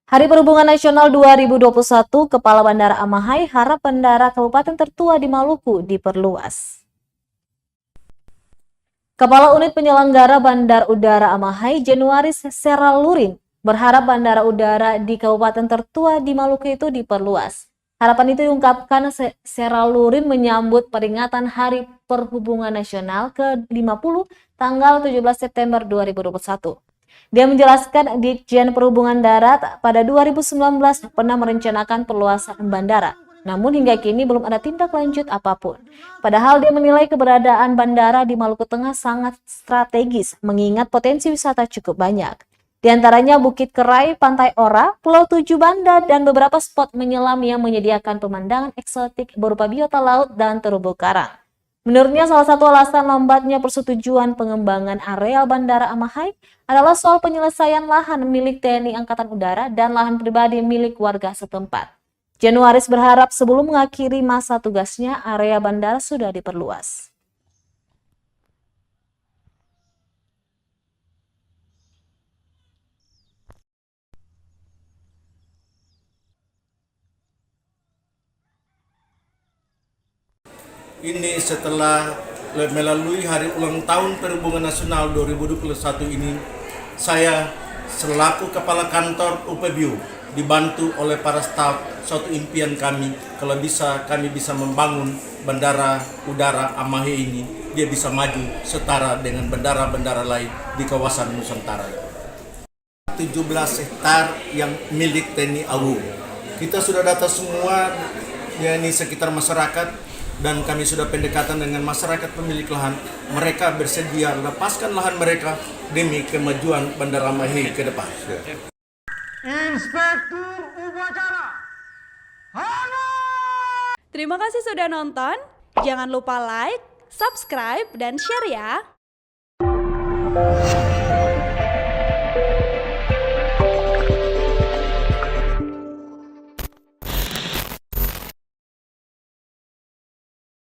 Hari Perhubungan Nasional 2021, Kepala Bandara Amahai harap bandara kabupaten tertua di Maluku diperluas. Kepala Unit Penyelenggara Bandar Udara Amahai, Januaris Seralurin, berharap bandara udara di kabupaten tertua di Maluku itu diperluas. Harapan itu diungkapkan Seralurin menyambut peringatan Hari Perhubungan Nasional ke-50 tanggal 17 September 2021. Dia menjelaskan Ditjen Perhubungan Darat pada 2019 pernah merencanakan perluasan bandara, namun hingga kini belum ada tindak lanjut apapun. Padahal dia menilai keberadaan bandara di Maluku Tengah sangat strategis, mengingat potensi wisata cukup banyak. Di antaranya Bukit Kerai, Pantai Ora, Pulau Tujuh Banda, dan beberapa spot menyelam yang menyediakan pemandangan eksotik berupa biota laut dan terumbu karang. Menurutnya, salah satu alasan lambatnya persetujuan pengembangan areal Bandara Amahai adalah soal penyelesaian lahan milik TNI Angkatan Udara dan lahan pribadi milik warga setempat. Januaris berharap sebelum mengakhiri masa tugasnya, area bandara sudah diperluas. Ini setelah melalui hari ulang tahun Perhubungan Nasional 2021 ini, saya selaku Kepala Kantor UPBU dibantu oleh para staf, suatu impian kami kalau kami bisa membangun Bandara Udara Amahai ini, dia bisa maju setara dengan bandara-bandara lain di kawasan Nusantara. 17 hektar yang milik TNI AU. Kita sudah data semua, yakni sekitar masyarakat, dan kami sudah pendekatan dengan masyarakat pemilik lahan. Mereka bersedia lepaskan lahan mereka demi kemajuan Bandara Amahai ke depan. Inspektur Upacara. Halo! Terima kasih sudah nonton. Jangan lupa like, subscribe, dan share ya.